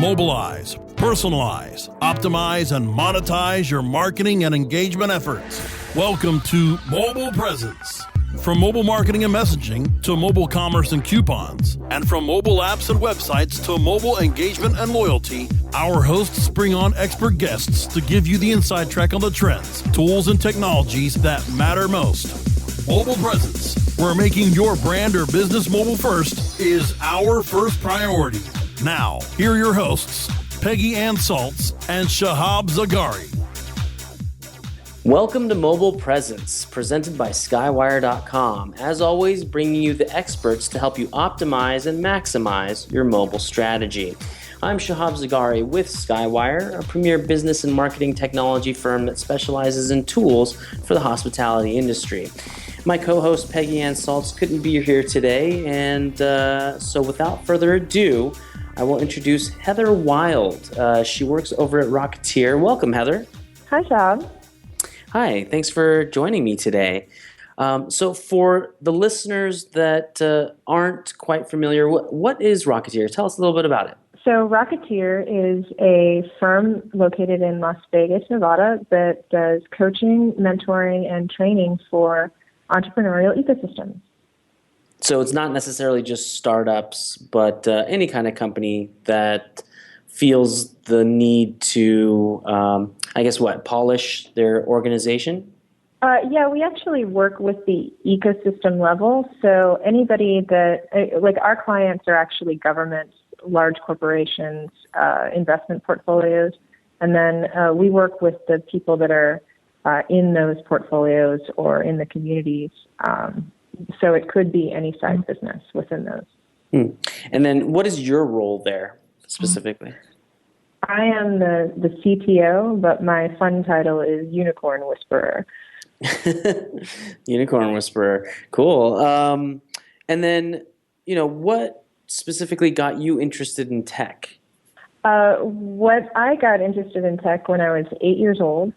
Mobilize, personalize, optimize, and monetize your marketing and engagement efforts. Welcome to Mobile Presence. From mobile marketing and messaging to mobile commerce and coupons, and from mobile apps and websites to mobile engagement and loyalty, our hosts bring on expert guests to give you the inside track on the trends, tools, and technologies that matter most. Mobile Presence, where making your brand or business mobile first is our first priority. Now, here are your hosts, Peggy Ann Saltz and Shahab Zargari. Welcome to Mobile Presence, presented by Skywire.com. As always, bringing you the experts to help you optimize and maximize your mobile strategy. I'm Shahab Zargari with Skywire, a premier business and marketing technology firm that specializes in tools for the hospitality industry. My co-host Peggy Ann Saltz couldn't be here today, and so without further ado, I will introduce Heather Wilde. She works over at Rocketeer. Welcome, Heather. Hi, Shahab. Hi, thanks for joining me today. So for the listeners that aren't quite familiar, what is Rocketeer? Tell us a little bit about it. So Rocketeer is a firm located in Las Vegas, Nevada, that does coaching, mentoring, and training for entrepreneurial ecosystems. So it's not necessarily just startups, but any kind of company that feels the need to, polish their organization? Yeah, we actually work with the ecosystem level. So anybody that, our clients are actually governments, large corporations, investment portfolios. And then we work with the people that are in those portfolios or in the communities. So it could be any size business within those. And then what is your role there specifically? I am the CTO, but my fun title is Unicorn Whisperer. Unicorn Whisperer. Cool. And then, what specifically got you interested in tech? What I got interested in tech when I was 8 years old,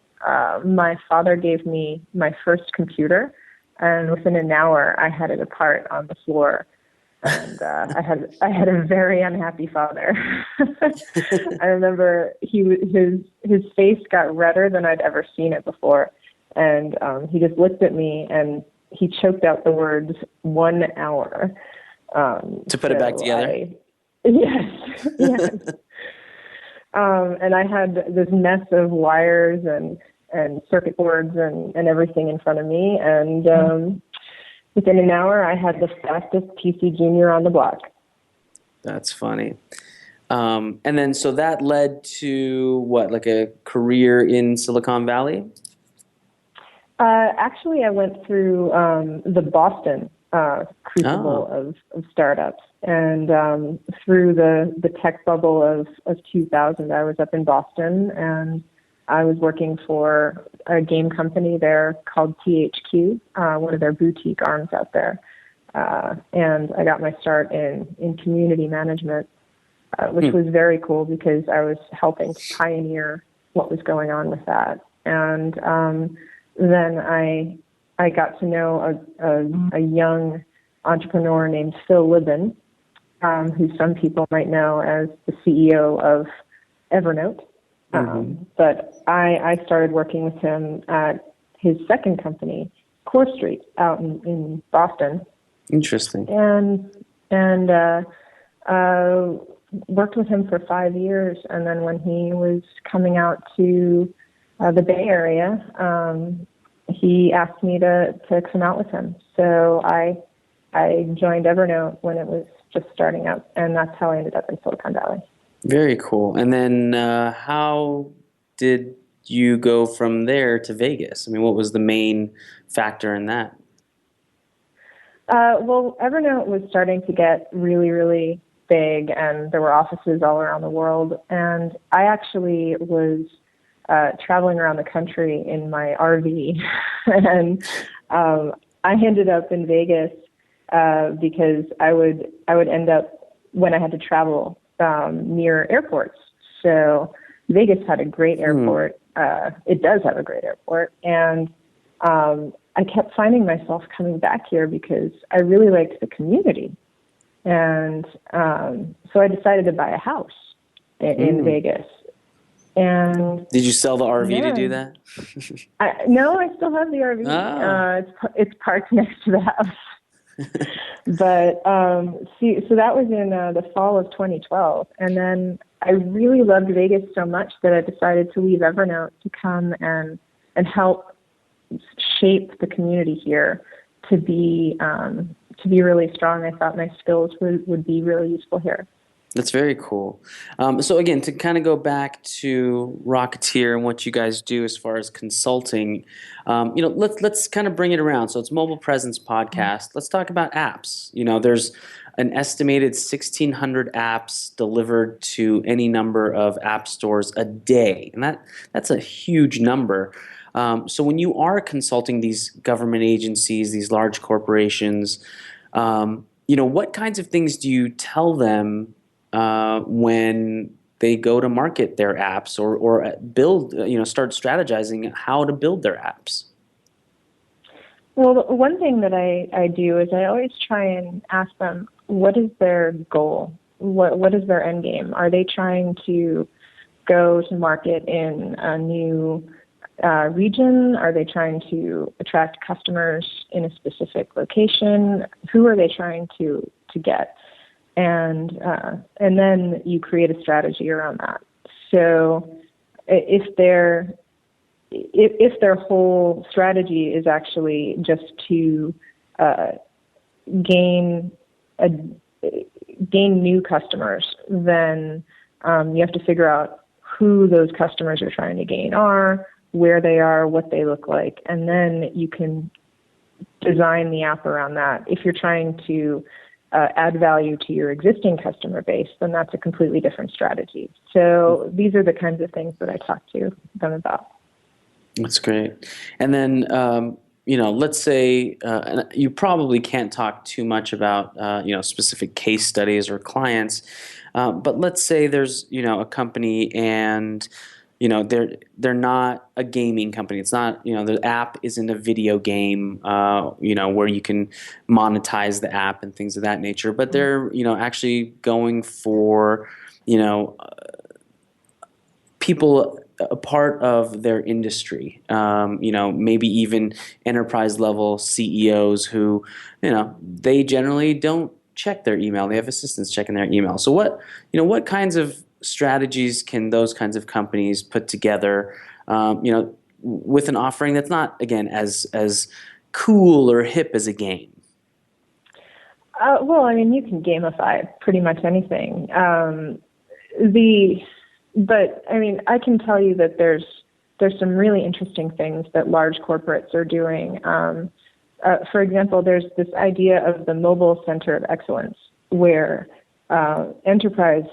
my father gave me my first computer. And within an hour, I had it apart on the floor, and I had a very unhappy father. I remember his face got redder than I'd ever seen it before, and he just looked at me and he choked out the words 1 hour. To put it back together. Yes. And I had this mess of wires and circuit boards and everything in front of me. And within an hour, I had the fastest PC Junior on the block. That's funny. And then, so that led to what, like a career in Silicon Valley? Actually, I went through the Boston crucible of startups. And through the tech bubble of 2000, I was up in Boston, and I was working for a game company there called THQ, one of their boutique arms out there. And I got my start in community management, which was very cool because I was helping to pioneer what was going on with that. And then I got to know a young entrepreneur named Phil Libin, who some people might know as the CEO of Evernote. But I started working with him at his second company, Core Street, out in Boston. Interesting. And worked with him for 5 years. And then when he was coming out to the Bay Area, he asked me to come out with him. So I joined Evernote when it was just starting up, and that's how I ended up in Silicon Valley. Very cool. And then how did you go from there to Vegas? I mean, what was the main factor in that? Well, Evernote was starting to get really, really big, and there were offices all around the world. And I actually was traveling around the country in my RV, and I ended up in Vegas because I would end up, when I had to travel, near airports. So Vegas had a great airport. It does have a great airport. And I kept finding myself coming back here because I really liked the community. And so I decided to buy a house in Vegas. And did you sell the RV to do that? No, I still have the RV. Oh. It's parked next to the house. But so that was in the fall of 2012, and then I really loved Vegas so much that I decided to leave Evernote to come and help shape the community here to be really strong. I thought my skills would be really useful here. That's very cool. So again, to kind of go back to Rocketeer and what you guys do as far as consulting, let's kind of bring it around. So it's Mobile Presence Podcast. Let's talk about apps. There's an estimated 1,600 apps delivered to any number of app stores a day, and that's a huge number. So when you are consulting these government agencies, these large corporations, what kinds of things do you tell them when they go to market their apps or build, start strategizing how to build their apps? Well, one thing that I do is I always try and ask them, what is their goal? What is their end game? Are they trying to go to market in a new region? Are they trying to attract customers in a specific location? Who are they trying to get? And then you create a strategy around that. So if their whole strategy is actually just to gain new customers, then you have to figure out who those customers are trying to gain are, where they are, what they look like, and then you can design the app around that. If you're trying to add value to your existing customer base, then that's a completely different strategy. So these are the kinds of things that I talk to them about. That's great. And then, let's say you probably can't talk too much about, specific case studies or clients, but let's say there's, a company and they're not a gaming company. It's not, the app isn't a video game, where you can monetize the app and things of that nature. But they're, actually going for, people a part of their industry. Maybe even enterprise level CEOs who, they generally don't check their email. They have assistants checking their email. So what kinds of strategies can those kinds of companies put together, with an offering that's not, again, as cool or hip as a game? You can gamify pretty much anything. I can tell you that there's some really interesting things that large corporates are doing. For example, there's this idea of the mobile center of excellence, where enterprise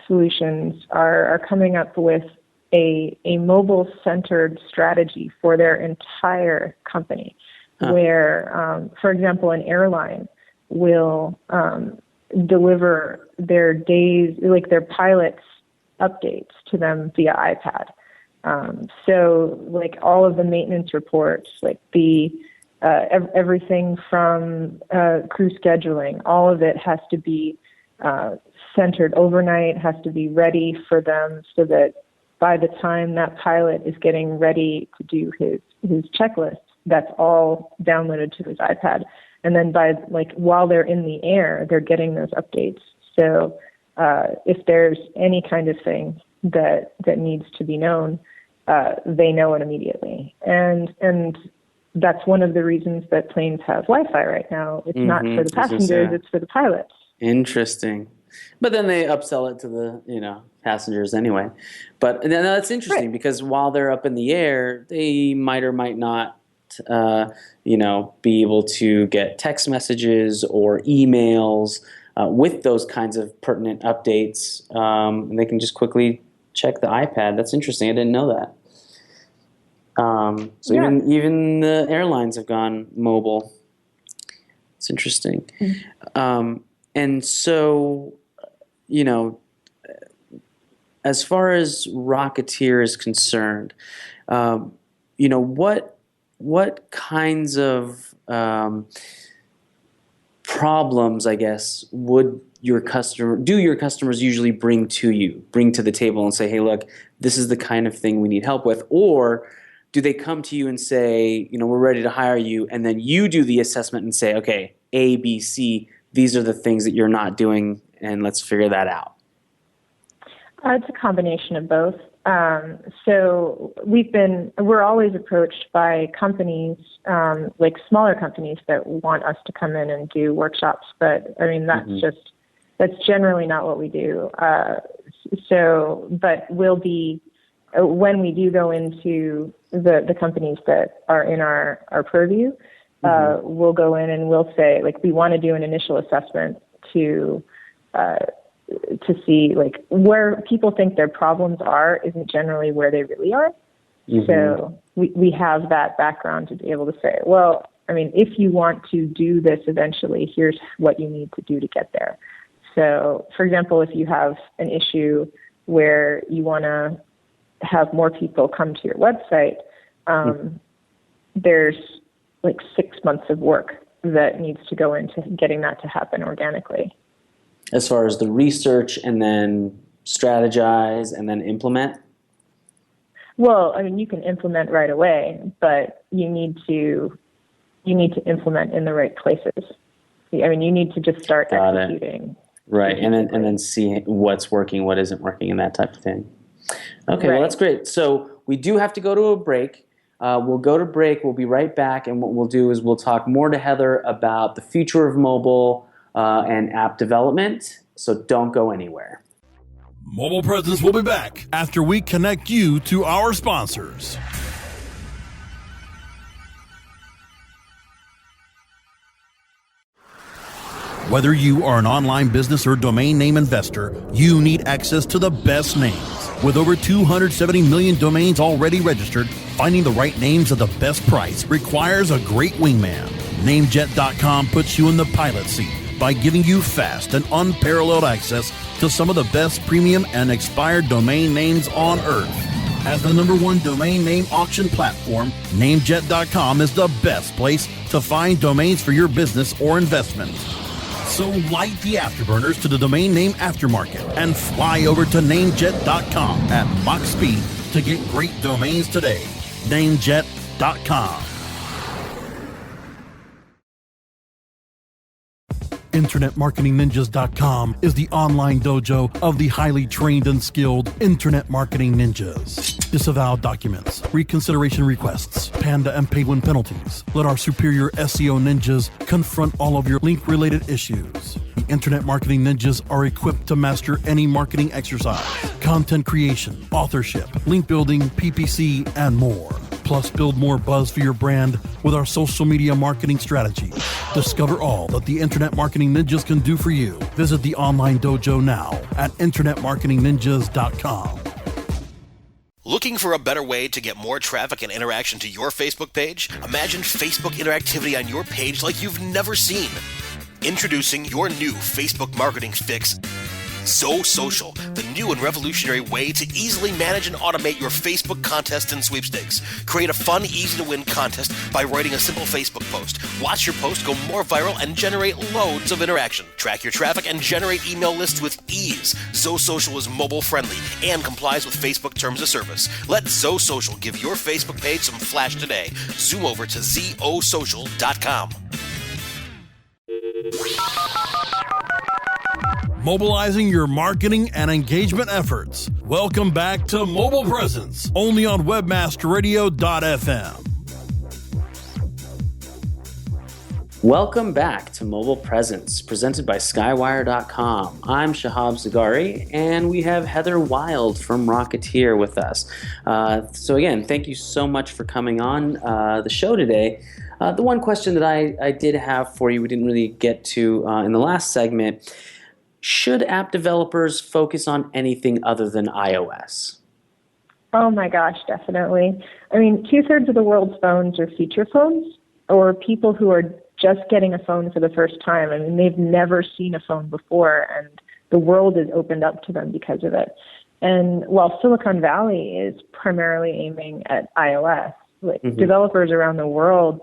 solutions are coming up with a mobile-centered strategy for their entire company, where, for example, an airline will deliver their pilots' updates to them via iPad. So, all of the maintenance reports, everything from crew scheduling, all of it has to be centered overnight, has to be ready for them so that by the time that pilot is getting ready to do his checklist, that's all downloaded to his iPad. And then while they're in the air, they're getting those updates. So if there's any kind of thing that needs to be known, they know it immediately. And that's one of the reasons that planes have Wi-Fi right now. It's not for the passengers, it's for the pilots. Interesting. But then they upsell it to the, passengers anyway. But that's interesting, right? Because while they're up in the air, they might or might not, be able to get text messages or emails with those kinds of pertinent updates. And they can just quickly check the iPad. That's interesting. I didn't know that. Even the airlines have gone mobile. It's interesting. Mm-hmm. And so, as far as Rocketeer is concerned, what kinds of problems, I guess, do your customers usually bring to the table and say, hey, look, this is the kind of thing we need help with? Or do they come to you and say, we're ready to hire you, and then you do the assessment and say, okay, A, B, C, these are the things that you're not doing, and let's figure that out? It's a combination of both. So we're always approached by companies, like smaller companies that want us to come in and do workshops. But I mean, that's generally not what we do. But when we do go into the companies that are in our purview, we'll go in and we'll say, like, we want to do an initial assessment to see, like, where people think their problems are isn't generally where they really are. So we have that background to be able to say, well, I mean, if you want to do this eventually, here's what you need to do to get there. So, for example, if you have an issue where you want to have more people come to your website, there's like 6 months of work that needs to go into getting that to happen organically. As far as the research and then strategize and then implement? Well, I mean, you can implement right away, but you need to implement in the right places. I mean, you need to just start executing. Right, and then see what's working, what isn't working, and that type of thing. Okay, Well, that's great. So we do have to go to a break. We'll go to break. We'll be right back, and what we'll do is we'll talk more to Heather about the future of mobile and app development. So don't go anywhere. Mobile Presence will be back after we connect you to our sponsors. Whether you are an online business or domain name investor, you need access to the best names. With over 270 million domains already registered, finding the right names at the best price requires a great wingman. Namejet.com puts you in the pilot seat by giving you fast and unparalleled access to some of the best premium and expired domain names on earth. As the #1 domain name auction platform, Namejet.com is the best place to find domains for your business or investment. So light the afterburners to the domain name aftermarket and fly over to Namejet.com at Mach speed to get great domains today. Namejet.com. InternetMarketingNinjas.com is the online dojo of the highly trained and skilled Internet Marketing Ninjas. Disavow documents, reconsideration requests, Panda and Penguin penalties. Let our superior SEO ninjas confront all of your link-related issues. The Internet Marketing Ninjas are equipped to master any marketing exercise, content creation, authorship, link building, PPC, and more. Plus, build more buzz for your brand with our social media marketing strategy. Discover all that the Internet Marketing Ninjas can do for you. Visit the online dojo now at InternetMarketingNinjas.com. Looking for a better way to get more traffic and interaction to your Facebook page? Imagine Facebook interactivity on your page like you've never seen. Introducing your new Facebook marketing fix, Social, the new and revolutionary way to easily manage and automate your Facebook contests and sweepstakes. Create a fun, easy-to-win contest by writing a simple Facebook post. Watch your post go more viral and generate loads of interaction. Track your traffic and generate email lists with ease. Social is mobile-friendly and complies with Facebook terms of service. Let Social give your Facebook page some flash today. Zoom over to zosocial.com. Mobilizing your marketing and engagement efforts. Welcome back to Mobile Presence, only on webmasterradio.fm. Welcome back to Mobile Presence, presented by Skywire.com. I'm Shahab Zargari, and we have Heather Wilde from Rocketeer with us. So again, thank you so much for coming on the show today. The one question that I did have for you, we didn't really get to in the last segment. Should app developers focus on anything other than iOS? Oh my gosh, definitely. I mean, 2/3 of the world's phones are feature phones, or people who are just getting a phone for the first time. I mean, they've never seen a phone before, and the world is opened up to them because of it. And while Silicon Valley is primarily aiming at iOS, developers around the world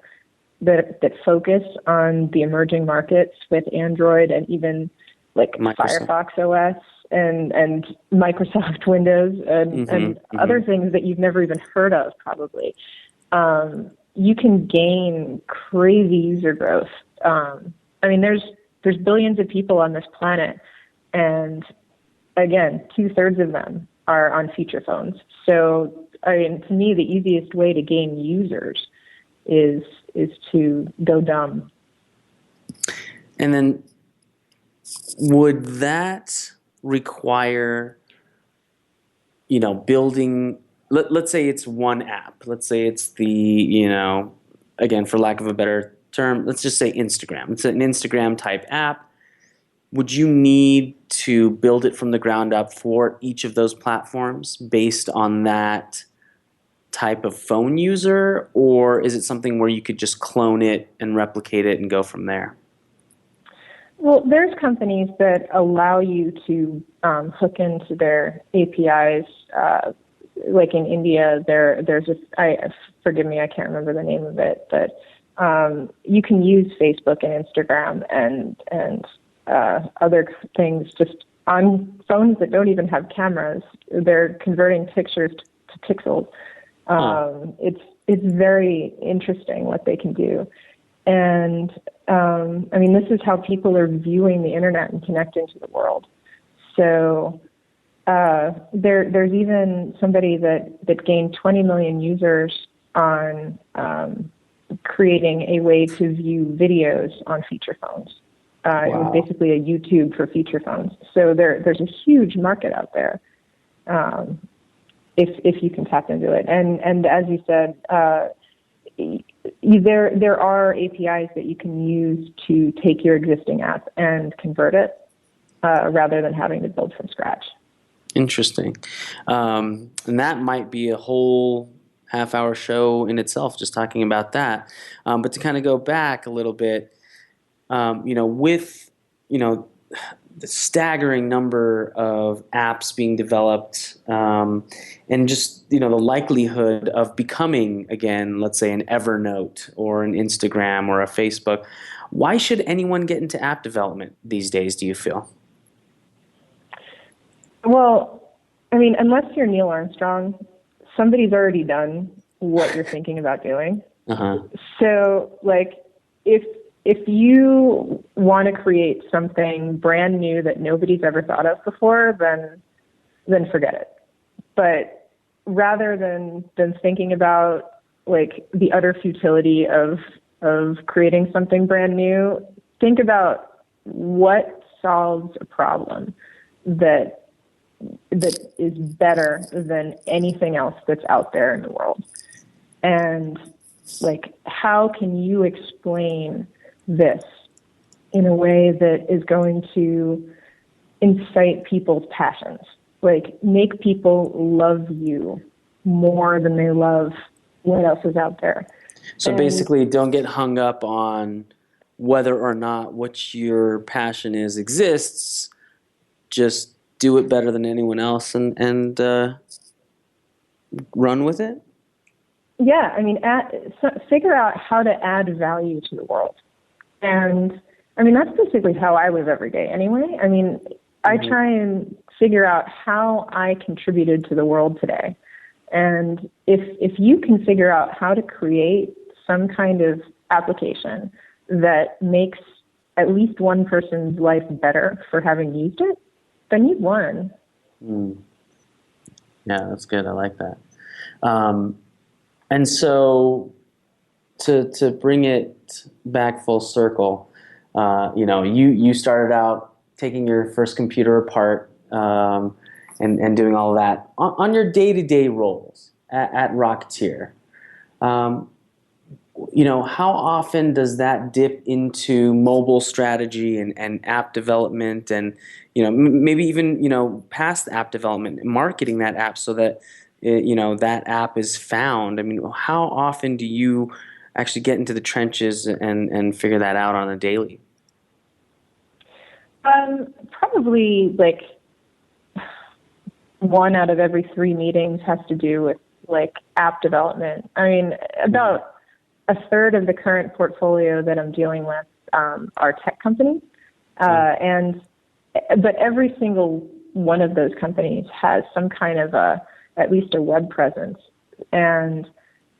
that focus on the emerging markets with Android and even like Firefox OS and Microsoft Windows and other things that you've never even heard of probably. You can gain crazy user growth. I mean, there's billions of people on this planet, and again, 2/3 of them are on feature phones. So, I mean, to me, the easiest way to gain users is to go dumb. And then, would that require, building? Let's say it's one app. Let's say it's the, again, for lack of a better term, let's just say Instagram. It's an Instagram type app. Would you need to build it from the ground up for each of those platforms based on that type of phone user? Or is it something where you could just clone it and replicate it and go from there? Well, there's companies that allow you to hook into their APIs. Like in India, there's forgive me, I can't remember the name of it, but you can use Facebook and Instagram and other things just on phones that don't even have cameras. They're converting pictures to pixels. It's very interesting what they can do. And I mean, this is how people are viewing the internet and connecting to the world. So there's even somebody that gained 20 million users on creating a way to view videos on feature phones. Wow. It was basically a YouTube for feature phones. So there's a huge market out there if you can tap into it. And as you said, there are APIs that you can use to take your existing app and convert it rather than having to build from scratch. Interesting. And that might be a whole half-hour show in itself, just talking about that. But to kind of go back a little bit, with the staggering number of apps being developed, and just the likelihood of becoming, again, let's say an Evernote or an Instagram or a Facebook, why should anyone get into app development these days, do you feel? Well, I mean, unless you're Neil Armstrong, somebody's already done what you're thinking about doing. So, like, if you want to create something brand new that nobody's ever thought of before, then forget it. But rather than thinking about like the utter futility of creating something brand new, think about what solves a problem that is better than anything else that's out there in the world. And like, how can you explain this in a way that is going to incite people's passions? Like, make people love you more than they love what else is out there. So basically, don't get hung up on whether or not what your passion is exists. Just do it better than anyone else and run with it? Yeah, I mean, figure out how to add value to the world. And, I mean, that's basically how I live every day anyway. I mean, I try and figure out how I contributed to the world today. And if you can figure out how to create some kind of application that makes at least one person's life better for having used it, then you've won. Yeah, that's good. I like that. And so to bring it back full circle, you started out taking your first computer apart and doing all of that. On your day-to-day roles at Rocketeer, how often does that dip into mobile strategy and app development and, maybe even, past app development, marketing that app so that, that app is found? I mean, how often do you actually get into the trenches and figure that out on a daily? Probably like 1 out of every 3 meetings has to do with like app development. I mean, about a third of the current portfolio that I'm dealing with are tech companies. But every single one of those companies has some kind of at least a web presence, and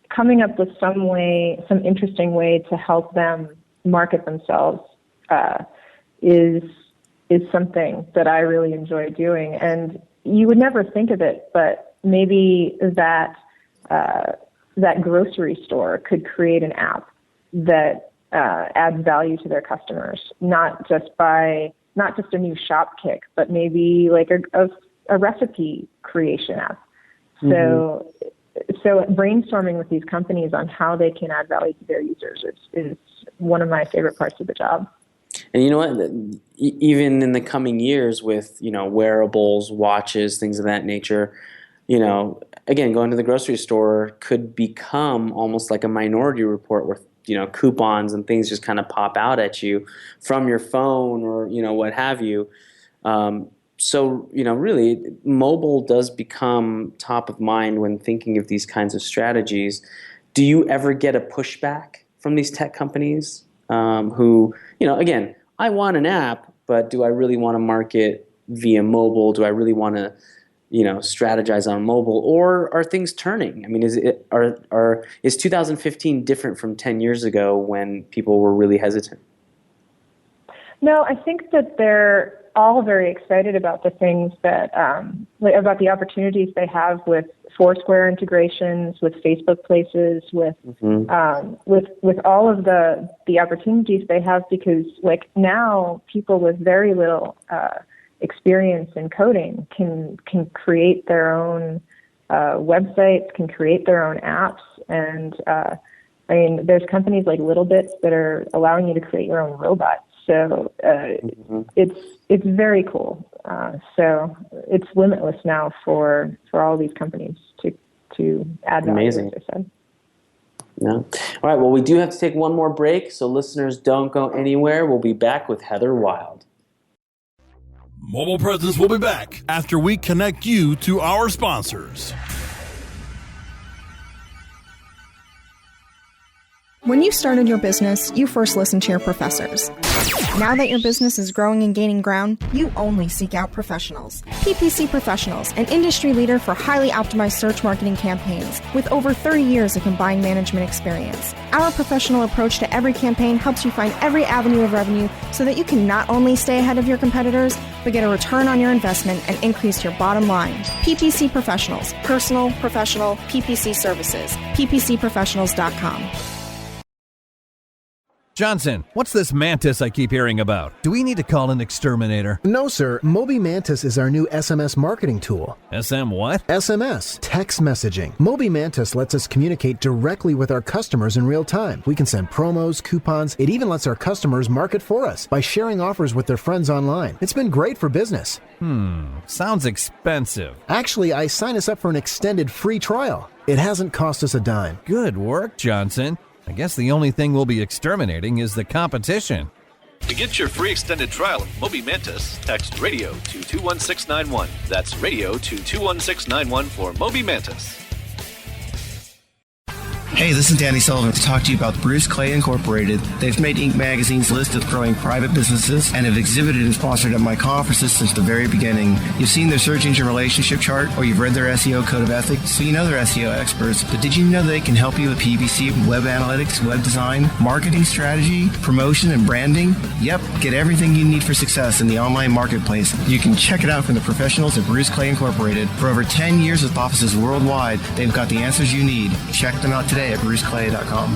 coming up with some interesting way to help them market themselves is something that I really enjoy doing. And you would never think of it, but maybe that grocery store could create an app that adds value to their customers, not just a new shop kick, but maybe like a recipe creation app. So brainstorming with these companies on how they can add value to their users is one of my favorite parts of the job. And you know what? Even in the coming years with, wearables, watches, things of that nature, again, going to the grocery store could become almost like a Minority Report where, coupons and things just kind of pop out at you from your phone or, what have you. So, really, mobile does become top of mind when thinking of these kinds of strategies. Do you ever get a pushback from these tech companies who, again, I want an app, but do I really want to market via mobile? Do I really want to, strategize on mobile? Or are things turning? I mean, is 2015 different from 10 years ago when people were really hesitant? No, I think that they're all very excited about the things that, about the opportunities they have with Foursquare integrations, with Facebook Places, with all of the opportunities they have, because like now people with very little experience in coding can create their own websites, can create their own apps, and there's companies like Little Bits that are allowing you to create your own robots. So it's very cool. So it's limitless now for all these companies to add value. Amazing. As I said. Yeah. All right. Well, we do have to take one more break, so listeners, don't go anywhere. We'll be back with Heather Wilde. Mobile Presence will be back after we connect you to our sponsors. When you started your business, you first listened to your professors. Now that your business is growing and gaining ground, you only seek out professionals. PPC Professionals, an industry leader for highly optimized search marketing campaigns with over 30 years of combined management experience. Our professional approach to every campaign helps you find every avenue of revenue so that you can not only stay ahead of your competitors, but get a return on your investment and increase your bottom line. PPC Professionals, personal, professional, PPC services. PPCprofessionals.com. Johnson, what's this mantis I keep hearing about? Do we need to call an exterminator? No, sir. Moby Mantis is our new SMS marketing tool. SM what? SMS, text messaging. Moby Mantis lets us communicate directly with our customers in real time. We can send promos, coupons. It even lets our customers market for us by sharing offers with their friends online. It's been great for business. Sounds expensive. Actually, I signed us up for an extended free trial. It hasn't cost us a dime. Good work, Johnson. I guess the only thing we'll be exterminating is the competition. To get your free extended trial of Moby Mantis, text radio to 21691. That's radio to 21691 for Moby Mantis. Hey, this is Danny Sullivan to talk to you about Bruce Clay Incorporated. They've made Inc. Magazine's list of growing private businesses and have exhibited and sponsored at my conferences since the very beginning. You've seen their search engine relationship chart, or you've read their SEO code of ethics, so you know they're SEO experts. But did you know they can help you with PPC, web analytics, web design, marketing strategy, promotion, and branding? Yep, get everything you need for success in the online marketplace. You can check it out from the professionals at Bruce Clay Incorporated. For over 10 years with offices worldwide, they've got the answers you need. Check them out today at bruceclay.com.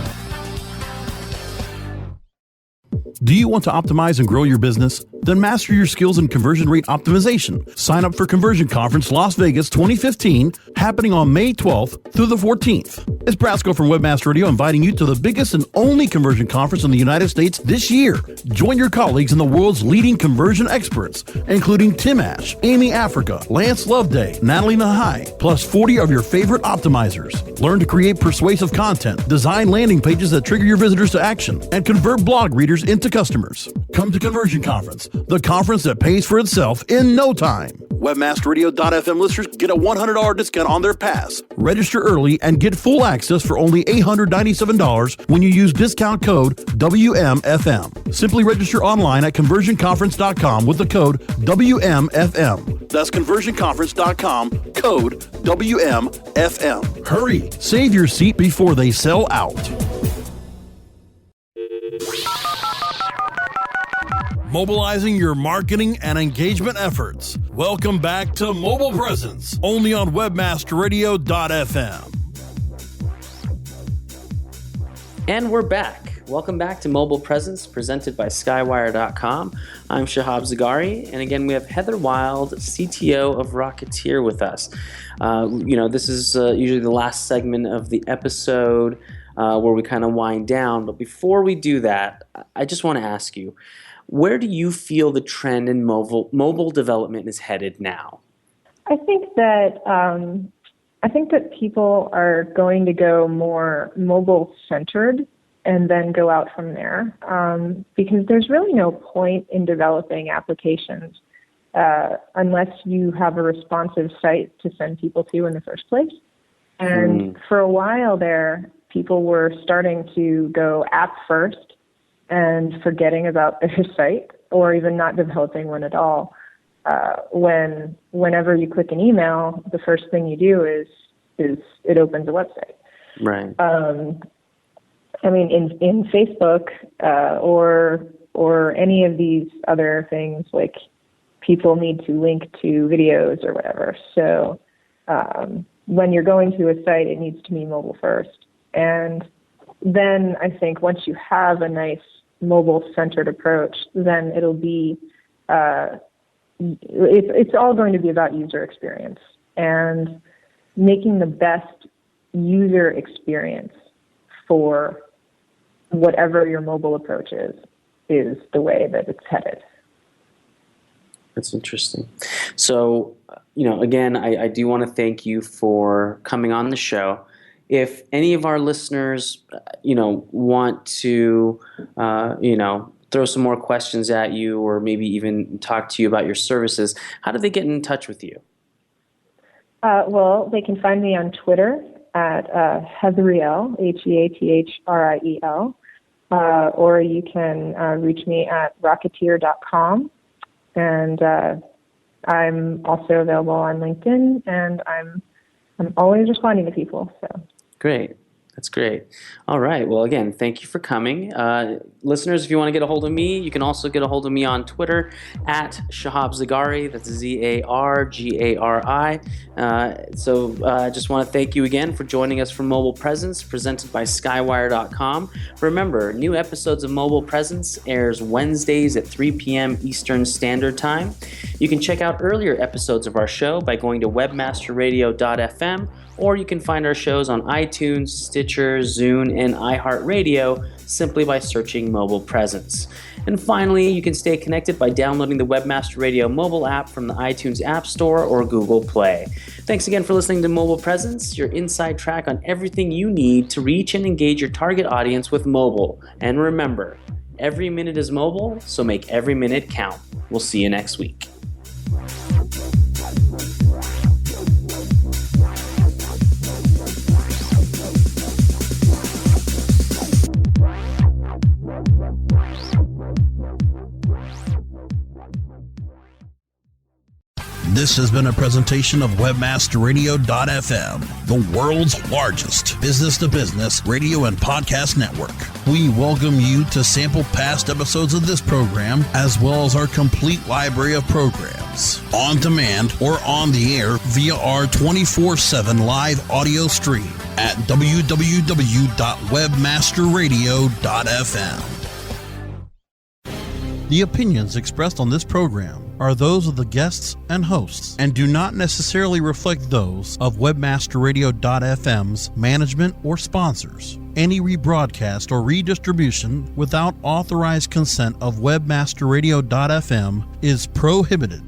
Do you want to optimize and grow your business? Then master your skills in conversion rate optimization. Sign up for Conversion Conference Las Vegas 2015, happening on May 12th through the 14th. It's Brasco from Webmaster Radio inviting you to the biggest and only conversion conference in the United States this year. Join your colleagues and the world's leading conversion experts, including Tim Ash, Amy Africa, Lance Loveday, Natalie Nahai, plus 40 of your favorite optimizers. Learn to create persuasive content, design landing pages that trigger your visitors to action, and convert blog readers into customers. Come to Conversion Conference, the conference that pays for itself in no time. Webmasterradio.fm listeners get a $100 discount on their pass. Register early and get full access for only $897 when you use discount code WMFM. Simply register online at conversionconference.com with the code WMFM. That's conversionconference.com, code WMFM. Hurry! Save your seat before they sell out. Mobilizing your marketing and engagement efforts. Welcome back to Mobile Presence, only on webmasterradio.fm. And we're back. Welcome back to Mobile Presence, presented by Skywire.com. I'm Shahab Zargari, and again, we have Heather Wilde, CTO of Rocketeer, with us. This is usually the last segment of the episode where we kind of wind down. But before we do that, I just want to ask you, where do you feel the trend in mobile development is headed now? I think that people are going to go more mobile-centered and then go out from there, because there's really no point in developing applications unless you have a responsive site to send people to in the first place. And for a while there, people were starting to go app first and forgetting about their site, or even not developing one at all. Whenever you click an email, the first thing you do is it opens a website. Right. In Facebook or any of these other things, like people need to link to videos or whatever. So when you're going to a site, it needs to be mobile first. And then I think once you have a nice mobile-centered approach, then it'll be it's all going to be about user experience, and making the best user experience for whatever your mobile approach is the way that it's headed. That's interesting. So, again, I do want to thank you for coming on the show. If any of our listeners, want to, throw some more questions at you, or maybe even talk to you about your services, how do they get in touch with you? Well, they can find me on Twitter at Heathriel, Heathriel, or you can reach me at Rocketeer.com, and I'm also available on LinkedIn, and I'm always responding to people. So. Great. That's great. All right. Well, again, thank you for coming. Listeners, if you want to get a hold of me, you can also get a hold of me on Twitter at Shahab Zargari. That's Zargari. I just want to thank you again for joining us for Mobile Presence, presented by Skywire.com. Remember, new episodes of Mobile Presence airs Wednesdays at 3 p.m. Eastern Standard Time. You can check out earlier episodes of our show by going to webmasterradio.fm, or you can find our shows on iTunes, Stitcher, Zune, and iHeartRadio simply by searching Mobile Presence. And finally, you can stay connected by downloading the Webmaster Radio mobile app from the iTunes App Store or Google Play. Thanks again for listening to Mobile Presence, your inside track on everything you need to reach and engage your target audience with mobile. And remember, every minute is mobile, so make every minute count. We'll see you next week. This has been a presentation of WebmasterRadio.fm, the world's largest business-to-business radio and podcast network. We welcome you to sample past episodes of this program, as well as our complete library of programs, on demand or on the air via our 24/7 live audio stream at www.webmasterradio.fm. The opinions expressed on this program are those of the guests and hosts and do not necessarily reflect those of WebmasterRadio.fm's management or sponsors. Any rebroadcast or redistribution without authorized consent of WebmasterRadio.fm is prohibited.